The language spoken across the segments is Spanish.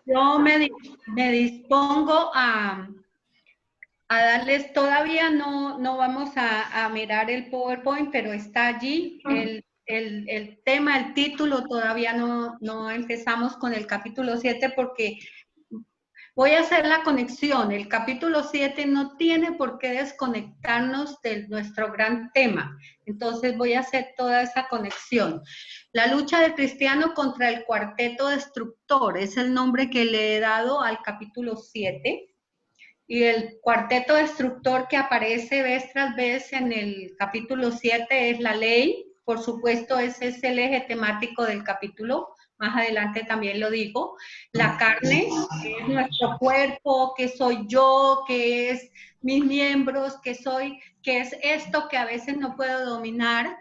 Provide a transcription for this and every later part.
Yo me dispongo a darles, todavía no vamos a mirar el PowerPoint, pero está allí el tema, el título, todavía no empezamos con el capítulo 7 porque voy a hacer la conexión. El capítulo 7 no tiene por qué desconectarnos de nuestro gran tema. Entonces voy a hacer toda esa conexión. La lucha del cristiano contra el cuarteto destructor es el nombre que le he dado al capítulo 7. Y el cuarteto destructor que aparece vez tras vez en el capítulo 7 es la ley. Por supuesto, ese es el eje temático del capítulo. Más adelante también lo digo. La carne, que es nuestro cuerpo, que soy yo, que es mis miembros, que es esto que a veces no puedo dominar.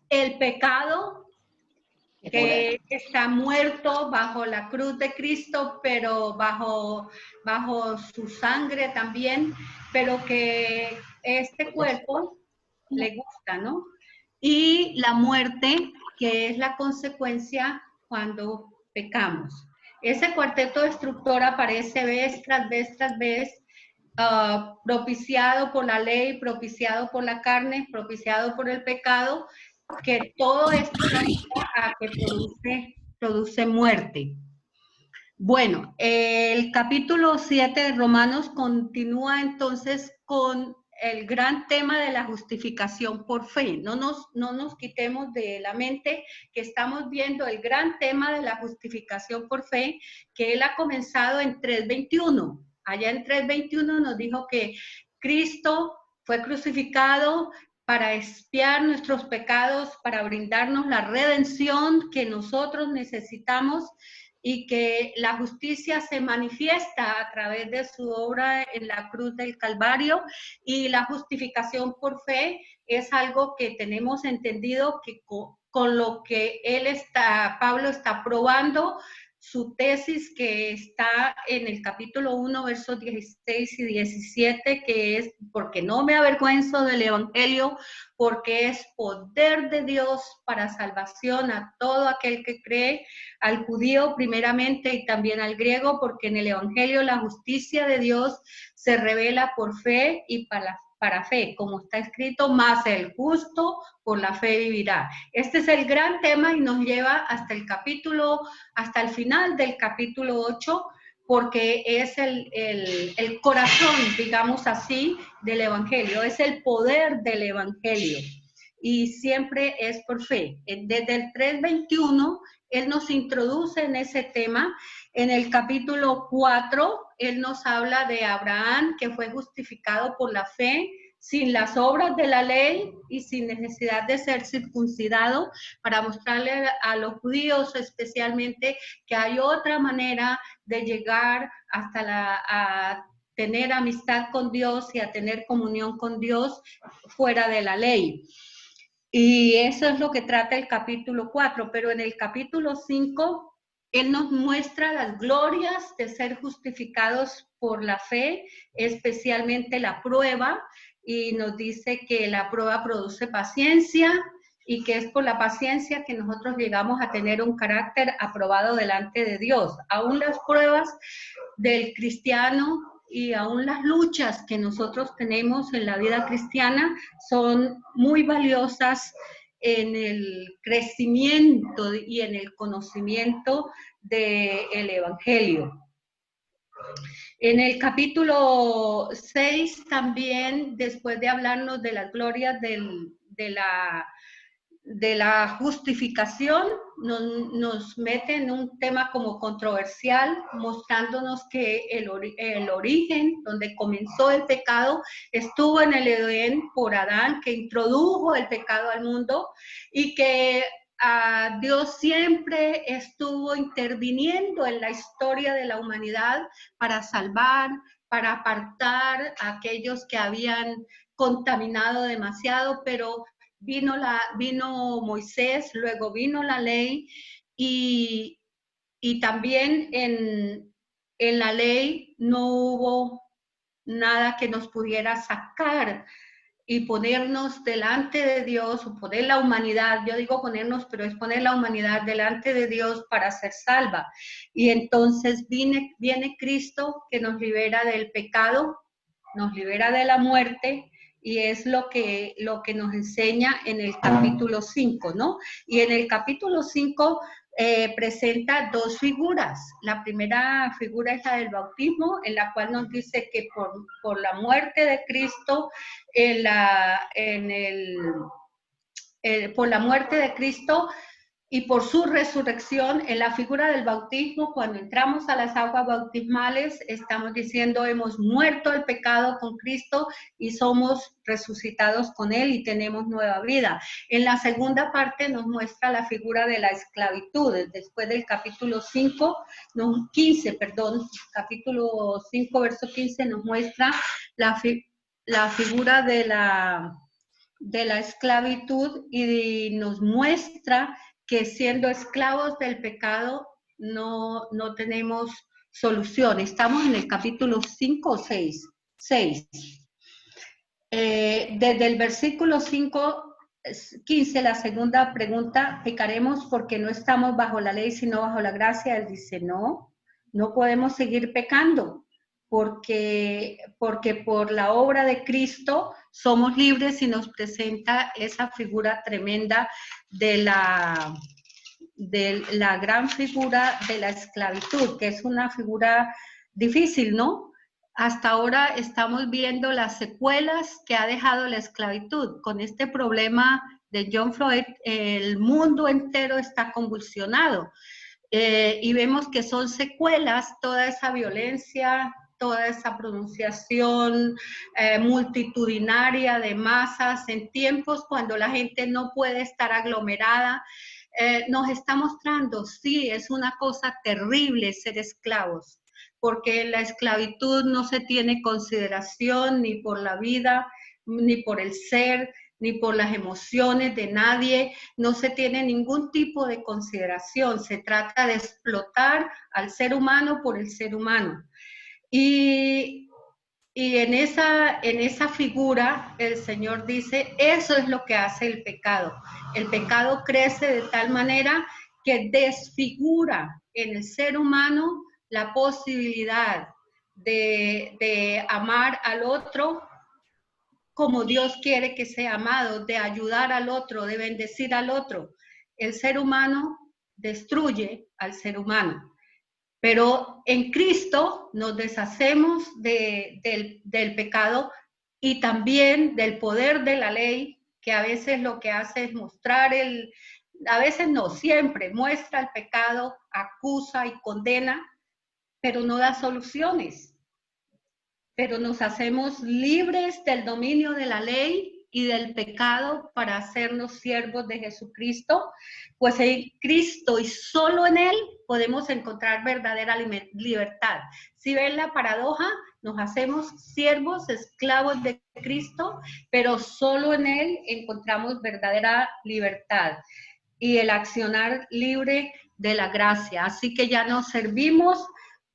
El pecado, que está muerto bajo la cruz de Cristo, pero bajo su sangre también, pero que este cuerpo le gusta, ¿no? Y la muerte, que es la consecuencia cuando pecamos. Ese cuarteto destructor aparece vez tras vez tras vez, propiciado por la ley, propiciado por la carne, propiciado por el pecado, que todo esto nos lleva a que produce muerte. Bueno, el capítulo 7 de Romanos continúa entonces con el gran tema de la justificación por fe. No nos quitemos de la mente que estamos viendo el gran tema de la justificación por fe, que él ha comenzado en 3:21. Allá en 3:21 nos dijo que Cristo fue crucificado para expiar nuestros pecados, para brindarnos la redención que nosotros necesitamos, y que la justicia se manifiesta a través de su obra en la cruz del Calvario, y la justificación por fe es algo que tenemos entendido que con lo que Pablo está probando su tesis, que está en el capítulo 1, versos 16 y 17, que es: porque no me avergüenzo del evangelio, porque es poder de Dios para salvación a todo aquel que cree, al judío primeramente y también al griego, porque en el evangelio la justicia de Dios se revela por fe y para fe, como está escrito: más el justo por la fe vivirá. Este es el gran tema y nos lleva hasta el final del capítulo 8, porque es el corazón, digamos así, del evangelio, es el poder del evangelio, y siempre es por fe. Desde el 3:21 él nos introduce en ese tema. En el capítulo 4, él nos habla de Abraham, que fue justificado por la fe, sin las obras de la ley y sin necesidad de ser circuncidado, para mostrarle a los judíos especialmente que hay otra manera de llegar a tener amistad con Dios y a tener comunión con Dios fuera de la ley. Y eso es lo que trata el capítulo 4, pero en el capítulo 5, él nos muestra las glorias de ser justificados por la fe, especialmente la prueba, y nos dice que la prueba produce paciencia, y que es por la paciencia que nosotros llegamos a tener un carácter aprobado delante de Dios. Aún las pruebas del cristiano y aún las luchas que nosotros tenemos en la vida cristiana son muy valiosas en el crecimiento y en el conocimiento del Evangelio. En el capítulo 6 también, después de hablarnos de las glorias de la justificación, nos mete en un tema como controversial, mostrándonos que el origen, donde comenzó el pecado, estuvo en el Edén por Adán, que introdujo el pecado al mundo, y que Dios siempre estuvo interviniendo en la historia de la humanidad para salvar, para apartar a aquellos que habían contaminado demasiado, pero vino Moisés, luego vino la ley, y también en la ley no hubo nada que nos pudiera sacar y ponernos delante de Dios, o poner la humanidad, yo digo ponernos, pero es poner la humanidad delante de Dios para ser salva. Y entonces viene Cristo que nos libera del pecado, nos libera de la muerte, y es lo que nos enseña en el capítulo 5, ¿no? Y en el capítulo 5 presenta dos figuras. La primera figura es la del bautismo, en la cual nos dice que por la muerte de Cristo, por la muerte de Cristo y por su resurrección, en la figura del bautismo, cuando entramos a las aguas bautismales, estamos diciendo, hemos muerto al pecado con Cristo y somos resucitados con Él y tenemos nueva vida. En la segunda parte nos muestra la figura de la esclavitud. Después del capítulo 5, no, 15, perdón, capítulo 5, verso 15, nos muestra la figura de la esclavitud, y nos muestra que siendo esclavos del pecado no tenemos solución. Estamos en el capítulo 5 o 6. 6. Desde el versículo 5, 15, la segunda pregunta, ¿pecaremos porque no estamos bajo la ley sino bajo la gracia? Él dice, no podemos seguir pecando, porque por la obra de Cristo somos libres, y nos presenta esa figura tremenda de la gran figura de la esclavitud, que es una figura difícil, ¿no? Hasta ahora estamos viendo las secuelas que ha dejado la esclavitud. Con este problema de John Floyd, el mundo entero está convulsionado. Y vemos que son secuelas toda esa violencia, toda esa pronunciación multitudinaria de masas en tiempos cuando la gente no puede estar aglomerada. Nos está mostrando, sí, es una cosa terrible ser esclavos, porque en la esclavitud no se tiene consideración ni por la vida, ni por el ser, ni por las emociones de nadie, no se tiene ningún tipo de consideración, se trata de explotar al ser humano por el ser humano. Y en esa figura el Señor dice, eso es lo que hace el pecado. El pecado crece de tal manera que desfigura en el ser humano la posibilidad de amar al otro como Dios quiere que sea amado, de ayudar al otro, de bendecir al otro. El ser humano destruye al ser humano. Pero en Cristo nos deshacemos del pecado y también del poder de la ley, que a veces lo que hace es mostrar a veces no, siempre muestra el pecado, acusa y condena, pero no da soluciones. Pero nos hacemos libres del dominio de la ley y del pecado para hacernos siervos de Jesucristo, pues en Cristo y solo en Él podemos encontrar verdadera libertad. Si ven la paradoja, nos hacemos siervos, esclavos de Cristo, pero solo en Él encontramos verdadera libertad y el accionar libre de la gracia. Así que ya no servimos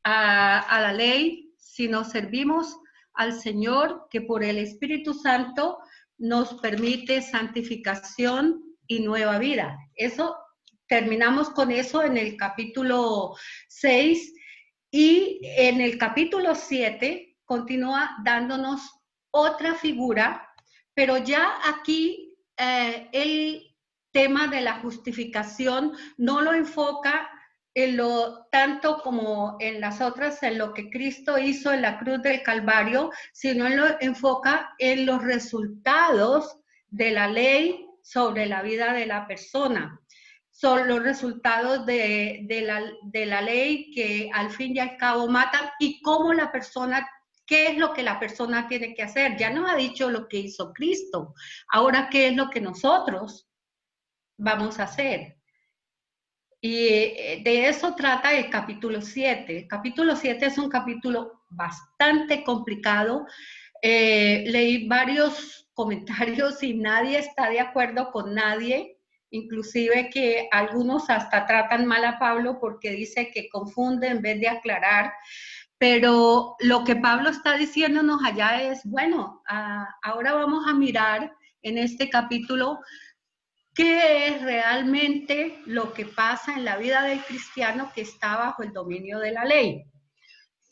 a la ley, sino servimos al Señor, que por el Espíritu Santo nos permite santificación y nueva vida. Eso, terminamos con eso en el capítulo 6, y en el capítulo 7 continúa dándonos otra figura, pero ya aquí el tema de la justificación no lo enfoca en lo tanto como en las otras, en lo que Cristo hizo en la cruz del Calvario, sino lo enfoca en los resultados de la ley sobre la vida de la persona. Son los resultados de la ley que al fin y al cabo matan, y cómo la persona, qué es lo que la persona tiene que hacer. Ya nos ha dicho lo que hizo Cristo, ahora qué es lo que nosotros vamos a hacer. Y de eso trata el capítulo 7. El capítulo 7 es un capítulo bastante complicado. Leí varios comentarios y nadie está de acuerdo con nadie, inclusive que algunos hasta tratan mal a Pablo porque dice que confunde en vez de aclarar. Pero lo que Pablo está diciéndonos allá es, bueno, ahora vamos a mirar en este capítulo qué es realmente lo que pasa en la vida del cristiano que está bajo el dominio de la ley.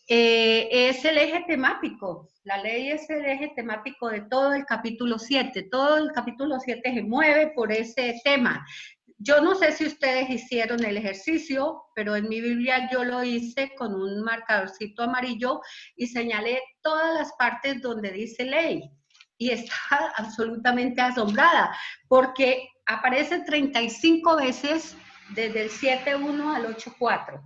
Es el eje temático, la ley es el eje temático de todo el capítulo 7, todo el capítulo 7 se mueve por ese tema. Yo no sé si ustedes hicieron el ejercicio, pero en mi Biblia yo lo hice con un marcadorcito amarillo y señalé todas las partes donde dice ley. Y estaba absolutamente asombrada, porque aparece 35 veces desde el 7.1 al 8.4,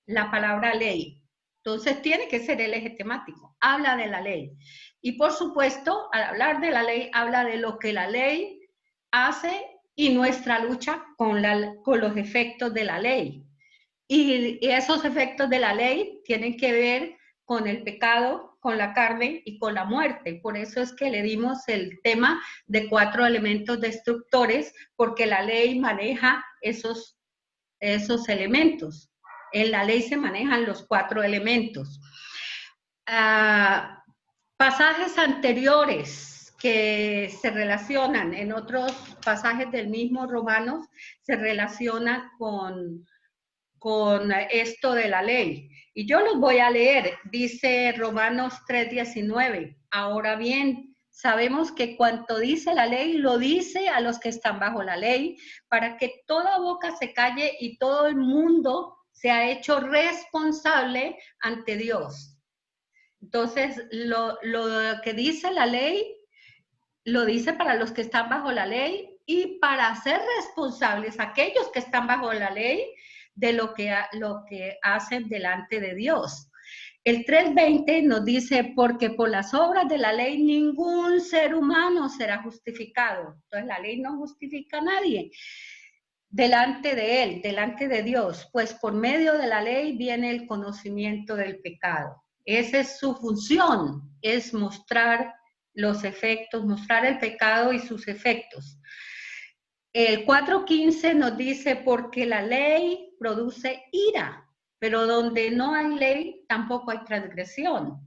la palabra ley. Entonces tiene que ser el eje temático, habla de la ley. Y por supuesto, al hablar de la ley, habla de lo que la ley hace y nuestra lucha con los efectos de la ley. Y esos efectos de la ley tienen que ver con el pecado, con la carne y con la muerte. Por eso es que le dimos el tema de 4 elementos destructores, porque la ley maneja esos elementos. En la ley se manejan los 4 elementos. Pasajes anteriores que se relacionan en otros pasajes del mismo Romanos, se relacionan con esto de la ley. Y yo los voy a leer. Dice Romanos 3:19. Ahora bien, sabemos que cuanto dice la ley, lo dice a los que están bajo la ley, para que toda boca se calle y todo el mundo sea hecho responsable ante Dios. Entonces, lo que dice la ley, lo dice para los que están bajo la ley y para ser responsables aquellos que están bajo la ley de lo que hacen delante de Dios. El 3:20 nos dice, porque por las obras de la ley ningún ser humano será justificado. Entonces la ley no justifica a nadie delante de él, delante de Dios, pues por medio de la ley viene el conocimiento del pecado. Esa es su función, es mostrar los efectos, mostrar el pecado y sus efectos. El 4:15 nos dice, porque la ley produce ira, pero donde no hay ley, tampoco hay transgresión.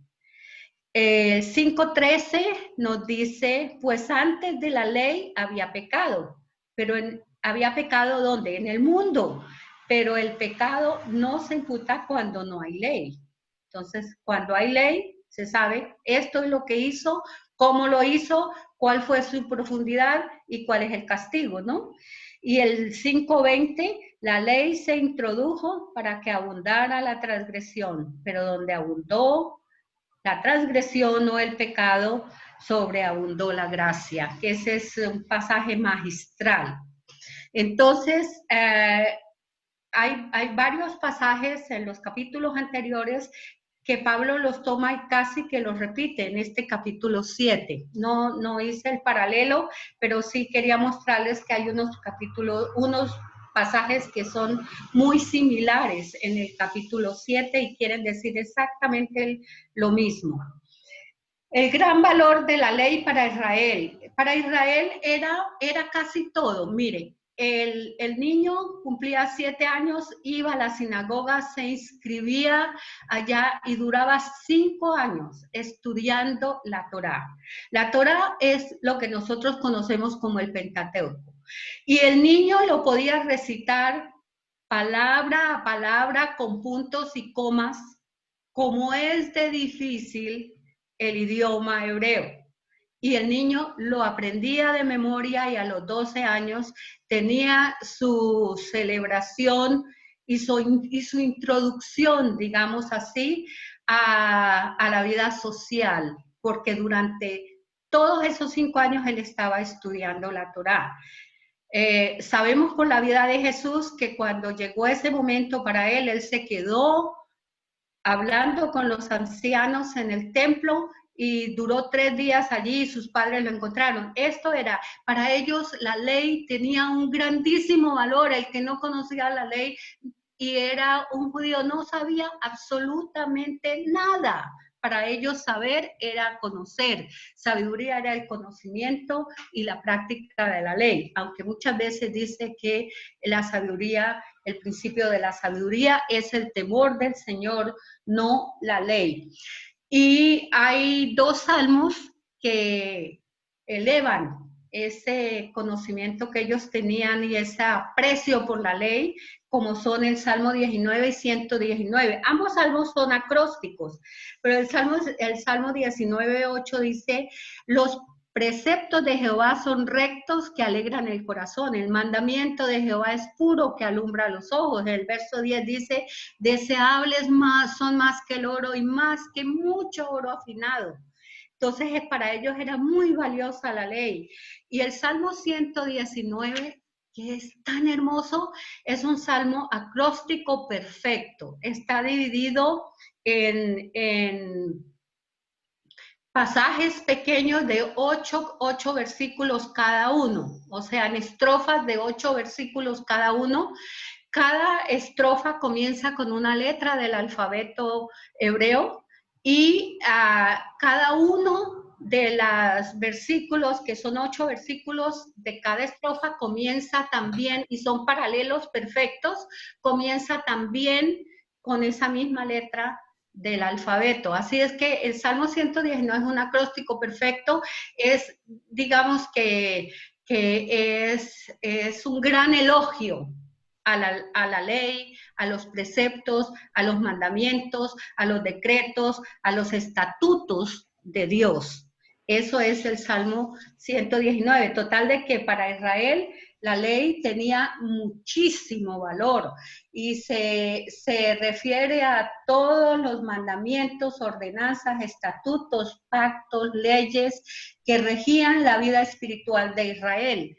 5:13 nos dice, pues antes de la ley había pecado, pero había pecado ¿dónde? En el mundo, pero el pecado no se imputa cuando no hay ley. Entonces, cuando hay ley, se sabe, esto es lo que hizo, cómo lo hizo, cuál fue su profundidad y cuál es el castigo, ¿no? Y el 5:20, la ley se introdujo para que abundara la transgresión, pero donde abundó la transgresión o el pecado, sobreabundó la gracia, que ese es un pasaje magistral. Entonces, hay varios pasajes en los capítulos anteriores que Pablo los toma y casi que los repite en este capítulo 7. No hice el paralelo, pero sí quería mostrarles que hay unos pasajes que son muy similares en el capítulo 7 y quieren decir exactamente lo mismo. El gran valor de la ley para Israel. Para Israel era casi todo. Mire, el niño cumplía 7 años, iba a la sinagoga, se inscribía allá y duraba 5 años estudiando la Torá. La Torá es lo que nosotros conocemos como el Pentateuco. Y el niño lo podía recitar palabra a palabra con puntos y comas, como es de difícil el idioma hebreo. Y el niño lo aprendía de memoria y a los 12 años tenía su celebración y su introducción, digamos así, a la vida social, porque durante todos esos 5 años él estaba estudiando la Torá. Sabemos por la vida de Jesús que cuando llegó ese momento para él se quedó hablando con los ancianos en el templo y duró 3 días allí y sus padres lo encontraron. Esto era, para ellos la ley tenía un grandísimo valor. El que no conocía la ley y era un judío no sabía absolutamente nada. para ellos saber era conocer, sabiduría era el conocimiento y la práctica de la ley, aunque muchas veces dice que la sabiduría, el principio de la sabiduría es el temor del Señor, no la ley. Y hay dos salmos que elevan ese conocimiento que ellos tenían y ese aprecio por la ley, como son el Salmo 19 y 119. Ambos salmos son acrósticos, pero el Salmo 19, 8 dice, los preceptos de Jehová son rectos que alegran el corazón. El mandamiento de Jehová es puro que alumbra los ojos. El verso 10 dice, deseables son más que el oro y más que mucho oro afinado. Entonces, para ellos era muy valiosa la ley. Y el Salmo 119, que es tan hermoso, es un salmo acróstico perfecto. Está dividido en pasajes pequeños de 8 versículos cada uno, o sea, en estrofas de 8 versículos cada uno. Cada estrofa comienza con una letra del alfabeto hebreo y cada uno de los versículos, que son 8 versículos de cada estrofa, comienza también, y son paralelos perfectos, comienza también con esa misma letra del alfabeto. Así es que el Salmo 119 es un acróstico perfecto, es, digamos que es un gran elogio a la ley, a los preceptos, a los mandamientos, a los decretos, a los estatutos de Dios. Eso es el Salmo 119. Total de que para Israel la ley tenía muchísimo valor y se refiere a todos los mandamientos, ordenanzas, estatutos, pactos, leyes que regían la vida espiritual de Israel.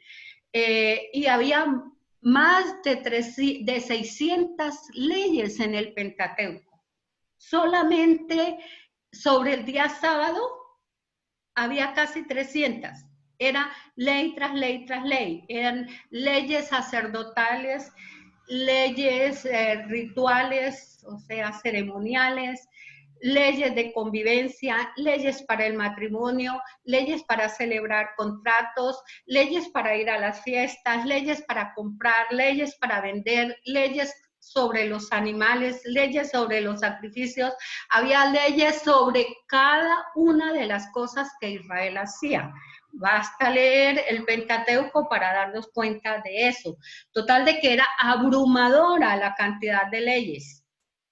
Y había más de 600 leyes en el Pentateuco. Solamente sobre el día sábado había casi 300. Era ley tras ley tras ley. Eran leyes sacerdotales, leyes rituales, o sea, ceremoniales, leyes de convivencia, leyes para el matrimonio, leyes para celebrar contratos, leyes para ir a las fiestas, leyes para comprar, leyes para vender, leyes sobre los animales, leyes sobre los sacrificios. Había leyes sobre cada una de las cosas que Israel hacía. Basta leer el Pentateuco para darnos cuenta de eso. Total de que era abrumadora la cantidad de leyes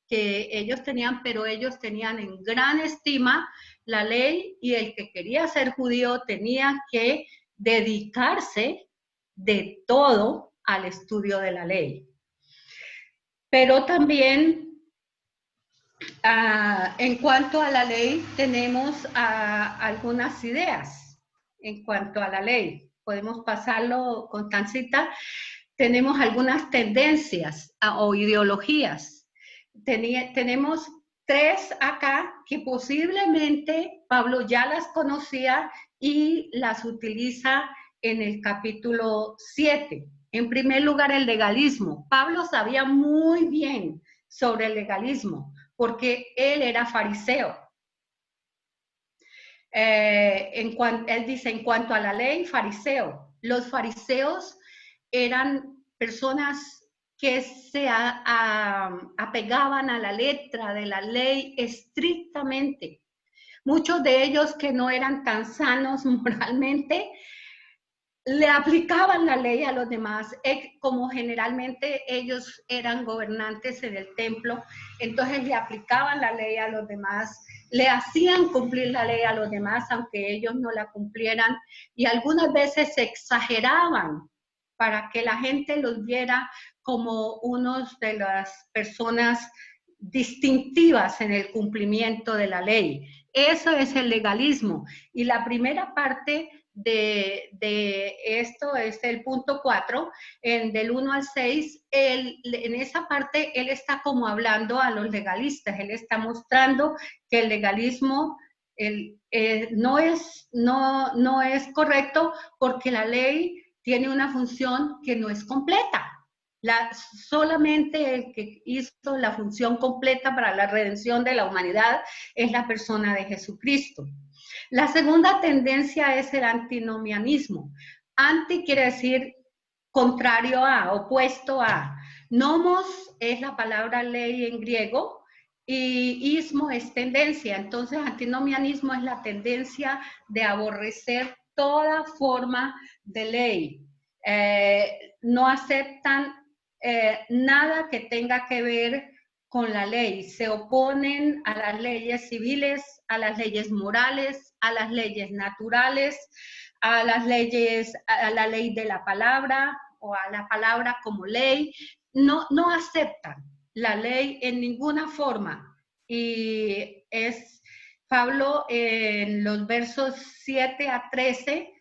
que ellos tenían, pero ellos tenían en gran estima la ley y el que quería ser judío tenía que dedicarse de todo al estudio de la ley. Pero también en cuanto a la ley tenemos algunas ideas en cuanto a la ley. Podemos pasarlo, Constancita. Tenemos algunas tendencias o ideologías. Tenemos 3 acá que posiblemente Pablo ya las conocía y las utiliza en el capítulo 7. En primer lugar, el legalismo. Pablo sabía muy bien sobre el legalismo porque él era fariseo. Él dice, en cuanto a la ley, fariseo. Los fariseos eran personas que se apegaban a la letra de la ley estrictamente. Muchos de ellos que no eran tan sanos moralmente, le aplicaban la ley a los demás, como generalmente ellos eran gobernantes en el templo, entonces le aplicaban la ley a los demás, le hacían cumplir la ley a los demás, aunque ellos no la cumplieran, y algunas veces se exageraban para que la gente los viera como unos de las personas distintivas en el cumplimiento de la ley. Eso es el legalismo. Y la primera parte de esto es el punto 4, del 1 al 6, en esa parte él está como hablando a los legalistas, él está mostrando que el legalismo no es correcto porque la ley tiene una función que no es completa. Solamente el que hizo la función completa para la redención de la humanidad es la persona de Jesucristo. La segunda tendencia es el antinomianismo. Anti quiere decir contrario a, opuesto a. Nomos es la palabra ley en griego y ismo es tendencia. Entonces, antinomianismo es la tendencia de aborrecer toda forma de ley. No aceptan nada que tenga que ver con la ley. Se oponen a las leyes civiles, a las leyes morales, a las leyes naturales, a las leyes, a la ley de la palabra o a la palabra como ley. No aceptan la ley en ninguna forma. Y es Pablo en los versos 7 a 13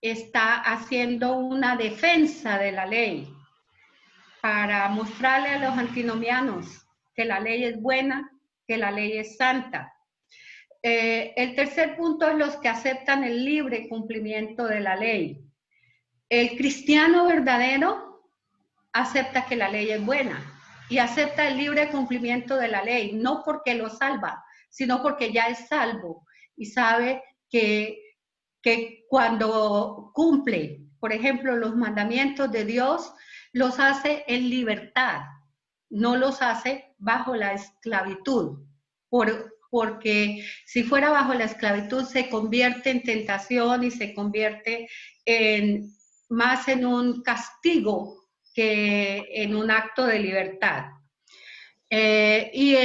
está haciendo una defensa de la ley para mostrarle a los antinomianos que la ley es buena, que la ley es santa. El tercer punto es los que aceptan el libre cumplimiento de la ley. El cristiano verdadero acepta que la ley es buena y acepta el libre cumplimiento de la ley, no porque lo salva, sino porque ya es salvo y sabe que cuando cumple, por ejemplo, los mandamientos de Dios, los hace en libertad, no los hace bajo la esclavitud, porque si fuera bajo la esclavitud se convierte en tentación y se convierte más en un castigo que en un acto de libertad. Y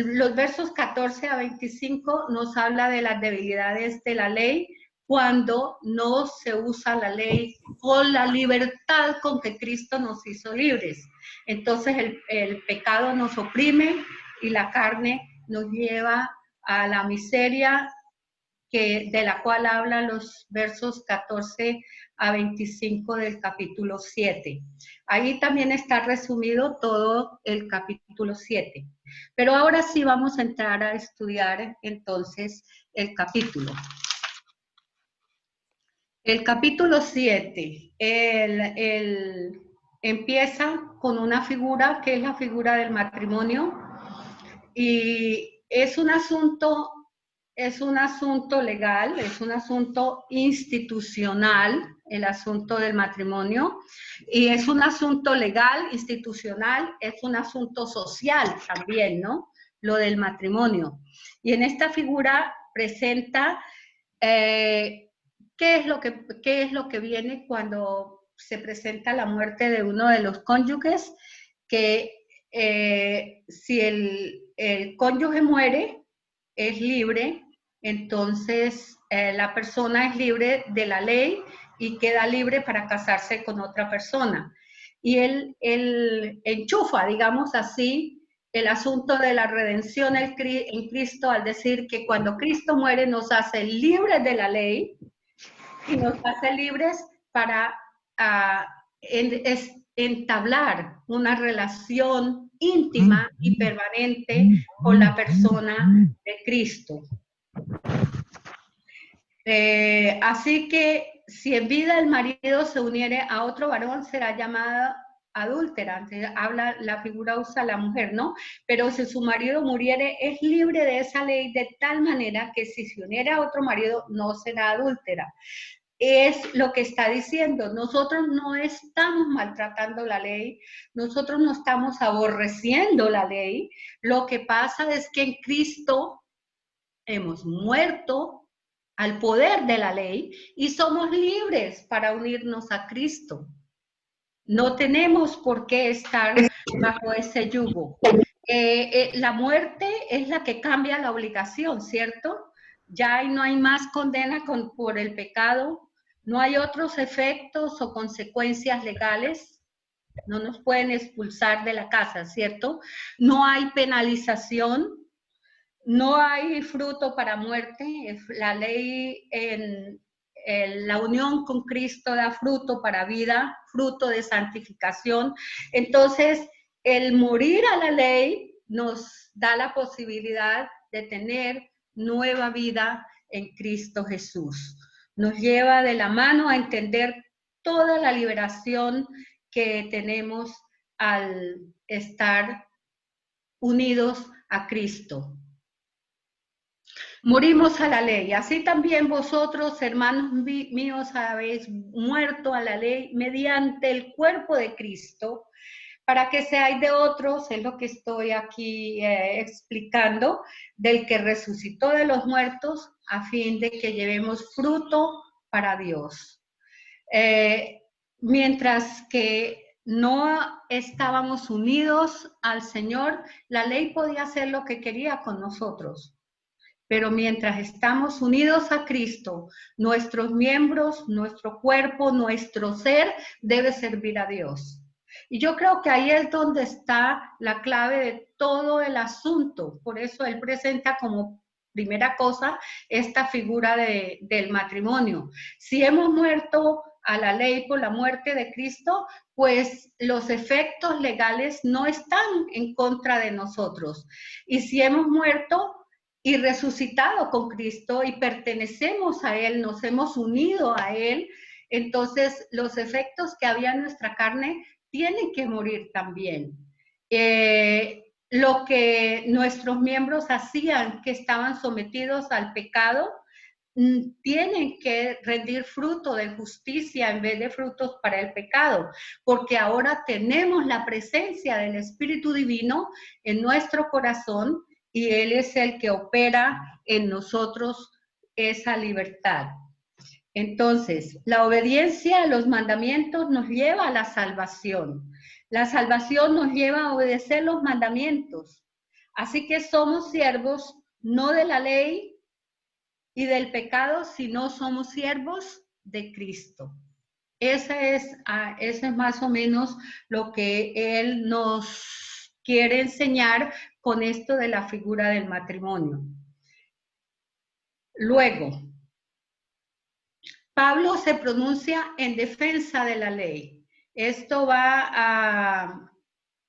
los versos 14 a 25 nos habla de las debilidades de la ley cuando no se usa la ley con la libertad con que Cristo nos hizo libres. Entonces el pecado nos oprime y la carne nos lleva a la miseria de la cual hablan los versos 14 a 25 del capítulo 7. Ahí también está resumido todo el capítulo 7. Pero ahora sí vamos a entrar a estudiar entonces el capítulo. El capítulo 7 empieza con una figura que es la figura del matrimonio y es un asunto legal, es un asunto institucional, el asunto del matrimonio, y es un asunto legal, institucional, es un asunto social también, ¿no? Lo del matrimonio. Y en esta figura presenta ¿qué es lo que viene cuando se presenta la muerte de uno de los cónyuges? Que si el cónyuge muere, es libre, entonces la persona es libre de la ley y queda libre para casarse con otra persona. Y él enchufa, digamos así, el asunto de la redención en Cristo al decir que cuando Cristo muere nos hace libres de la ley y nos hace libres para entablar una relación íntima y permanente con la persona de Cristo. Así que si en vida el marido se uniere a otro varón, será llamada adúltera. Entonces, la figura usa la mujer, ¿no? Pero si su marido muriere, es libre de esa ley de tal manera que si se uniere a otro marido, no será adúltera. Es lo que está diciendo, nosotros no estamos maltratando la ley, nosotros no estamos aborreciendo la ley, lo que pasa es que en Cristo hemos muerto al poder de la ley y somos libres para unirnos a Cristo. No tenemos por qué estar bajo ese yugo. La muerte es la que cambia la obligación, ¿cierto? Ya no hay más condena por el pecado, no hay otros efectos o consecuencias legales, no nos pueden expulsar de la casa, ¿cierto? No hay penalización, no hay fruto para muerte, la ley en la unión con Cristo da fruto para vida, fruto de santificación. Entonces, el morir a la ley nos da la posibilidad de tener nueva vida en Cristo Jesús. Nos lleva de la mano a entender toda la liberación que tenemos al estar unidos a Cristo. Morimos a la ley. Así también vosotros, hermanos míos, habéis muerto a la ley mediante el cuerpo de Cristo, para que seáis de otros, es lo que estoy aquí explicando, del que resucitó de los muertos, a fin de que llevemos fruto para Dios. Mientras que no estábamos unidos al Señor, la ley podía hacer lo que quería con nosotros. Pero mientras estamos unidos a Cristo, nuestros miembros, nuestro cuerpo, nuestro ser debe servir a Dios. Y yo creo que ahí es donde está la clave de todo el asunto. Por eso él presenta como primera cosa esta figura del matrimonio. Si hemos muerto a la ley por la muerte de Cristo, pues los efectos legales no están en contra de nosotros. Y si hemos muerto y resucitado con Cristo y pertenecemos a Él, nos hemos unido a Él, entonces los efectos que había en nuestra carne tienen que morir también. Lo que nuestros miembros hacían, que estaban sometidos al pecado, tienen que rendir fruto de justicia en vez de frutos para el pecado, porque ahora tenemos la presencia del Espíritu Divino en nuestro corazón y Él es el que opera en nosotros esa libertad. Entonces, la obediencia a los mandamientos nos lleva a la salvación. La salvación nos lleva a obedecer los mandamientos. Así que somos siervos no de la ley y del pecado, sino somos siervos de Cristo. Ese es más o menos lo que Él nos quiere enseñar con esto de la figura del matrimonio. Luego, Pablo se pronuncia en defensa de la ley. Esto va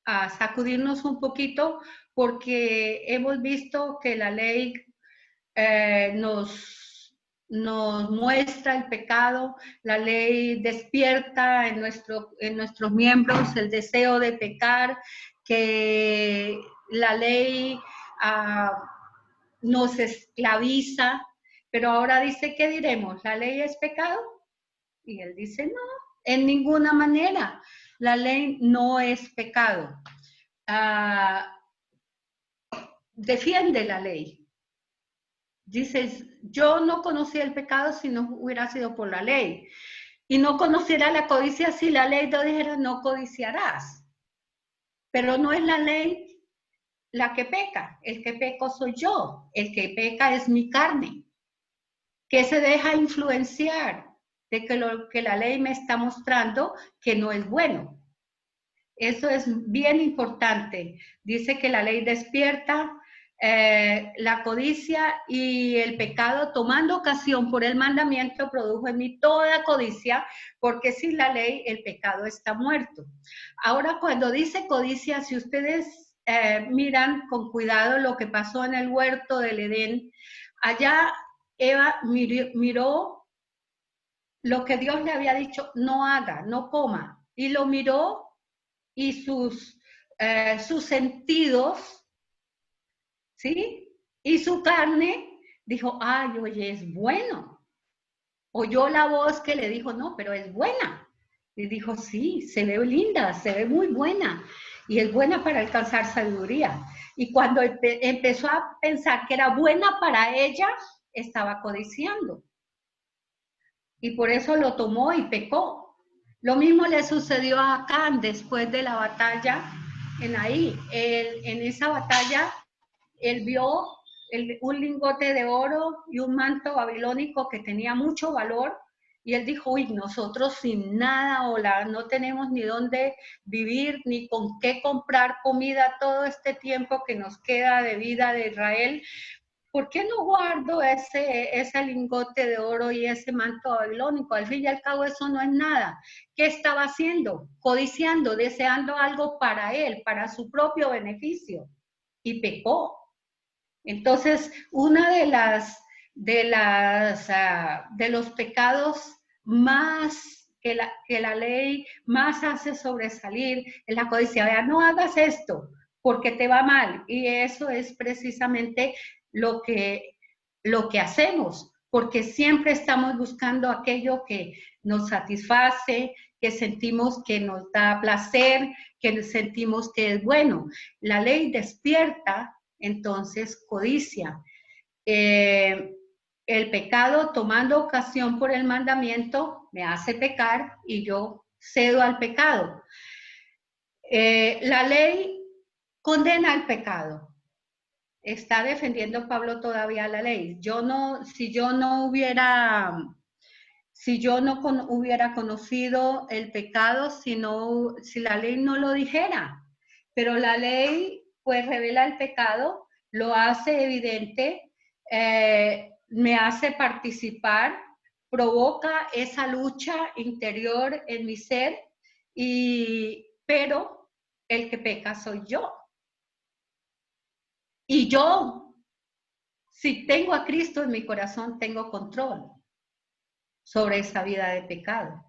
a sacudirnos un poquito porque hemos visto que la ley nos muestra el pecado, la ley despierta en nuestros miembros el deseo de pecar, que la ley nos esclaviza, pero ahora dice, ¿qué diremos? ¿La ley es pecado? Y él dice, no, en ninguna manera, la ley no es pecado. Defiende la ley. Dices, yo no conocía el pecado si no hubiera sido por la ley. Y no conociera la codicia si la ley te dijera, no codiciarás. Pero no es la ley la que peca. El que peco soy yo. El que peca es mi carne, que se deja influenciar de que lo que la ley me está mostrando que no es bueno. Eso es bien importante. Dice que la ley despierta la codicia y el pecado, tomando ocasión por el mandamiento, produjo en mí toda codicia, porque sin la ley el pecado está muerto. Ahora, cuando dice codicia, si ustedes miran con cuidado lo que pasó en el huerto del Edén, allá Eva miró lo que Dios le había dicho, no haga, no coma, y lo miró y sus sentidos, ¿sí? Y su carne dijo, ay, oye, es bueno. Oyó la voz que le dijo, no, pero es buena. Y dijo, sí, se ve linda, se ve muy buena. Y es buena para alcanzar sabiduría. Y cuando empezó a pensar que era buena para ella, estaba codiciando. Y por eso lo tomó y pecó. Lo mismo le sucedió a Acán después de la batalla en ahí. En esa batalla, él vio un lingote de oro y un manto babilónico que tenía mucho valor. Y él dijo, uy, nosotros sin nada, no tenemos ni dónde vivir, ni con qué comprar comida todo este tiempo que nos queda de vida de Israel. ¿Por qué no guardo ese lingote de oro y ese manto babilónico? Al fin y al cabo eso no es nada. ¿Qué estaba haciendo? Codiciando, deseando algo para él, para su propio beneficio. Y pecó. Entonces, una de los pecados más que la ley más hace sobresalir es la codicia. Vea, no hagas esto porque te va mal. Y eso es precisamente lo que hacemos, porque siempre estamos buscando aquello que nos satisface, que sentimos que nos da placer, que sentimos que es bueno. La ley despierta, entonces, codicia. El pecado, tomando ocasión por el mandamiento, me hace pecar y yo cedo al pecado. La ley condena el pecado. Está defendiendo Pablo todavía la ley. Si yo no hubiera conocido el pecado, si la ley no lo dijera, pero la ley pues revela el pecado, lo hace evidente, me hace participar, provoca esa lucha interior en mi ser, pero el que peca soy yo. Y yo, si tengo a Cristo en mi corazón, tengo control sobre esa vida de pecado.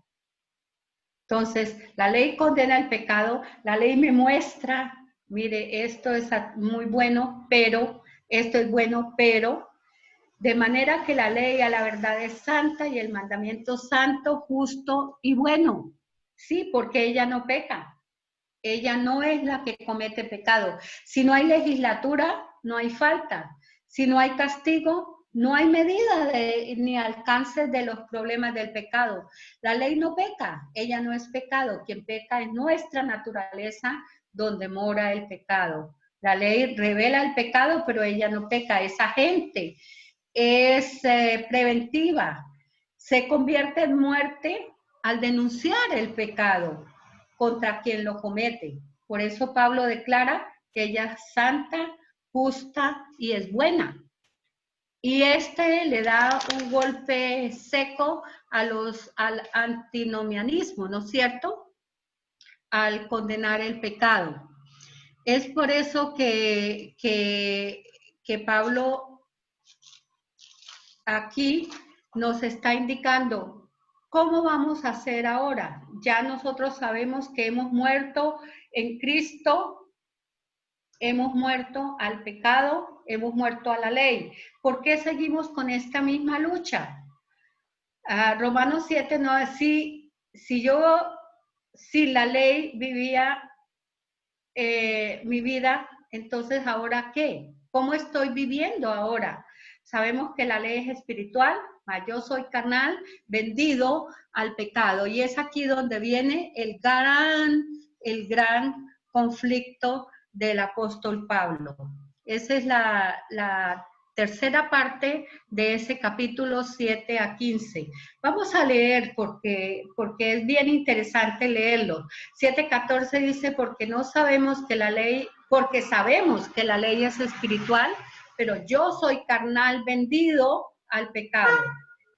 Entonces, la ley condena el pecado, la ley me muestra, mire, esto es muy bueno, pero, esto es bueno, pero, de manera que la ley a la verdad es santa y el mandamiento santo, justo y bueno. Sí, porque ella no peca. Ella no es la que comete pecado. Si no hay legislatura, no hay falta. Si no hay castigo, no hay medida ni alcance de los problemas del pecado. La ley no peca, ella no es pecado. Quien peca es nuestra naturaleza donde mora el pecado. La ley revela el pecado, pero ella no peca. Es agente, es preventiva. Se convierte en muerte al denunciar el pecado contra quien lo comete. Por eso Pablo declara que ella es santa, justa y es buena. Y le da un golpe seco al antinomianismo, ¿no es cierto? Al condenar el pecado. Es por eso que Pablo aquí nos está indicando ¿cómo vamos a hacer ahora? Ya nosotros sabemos que hemos muerto en Cristo, hemos muerto al pecado, hemos muerto a la ley. ¿Por qué seguimos con esta misma lucha? Romanos 7, no, si la ley vivía mi vida, entonces ¿ahora qué? ¿Cómo estoy viviendo ahora? Sabemos que la ley es espiritual, yo soy carnal, vendido al pecado. Y es aquí donde viene el gran conflicto del apóstol Pablo. Esa es la tercera parte de ese capítulo 7 a 15. Vamos a leer porque es bien interesante leerlo. 7:14 dice, porque sabemos que la ley es espiritual, pero yo soy carnal, vendido al pecado.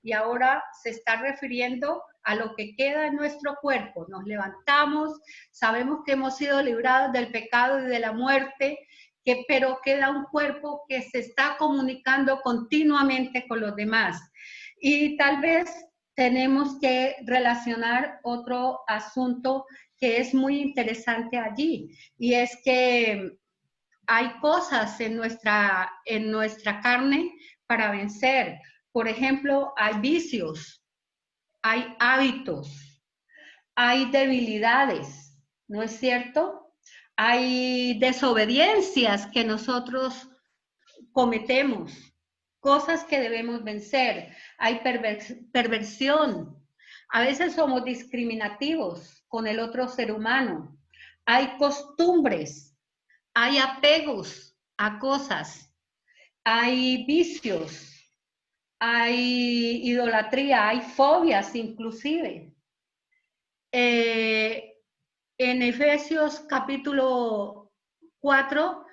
Y ahora se está refiriendo a lo que queda en nuestro cuerpo. Nos levantamos, sabemos que hemos sido librados del pecado y de la muerte, pero queda un cuerpo que se está comunicando continuamente con los demás. Y tal vez tenemos que relacionar otro asunto que es muy interesante allí, y es que hay cosas en nuestra carne para vencer. Por ejemplo, hay vicios, hay hábitos, hay debilidades, ¿no es cierto? Hay desobediencias que nosotros cometemos, cosas que debemos vencer. Hay perversión. A veces somos discriminativos con el otro ser humano. Hay costumbres, hay apegos a cosas, hay vicios, hay idolatría, hay fobias inclusive. En Efesios capítulo 4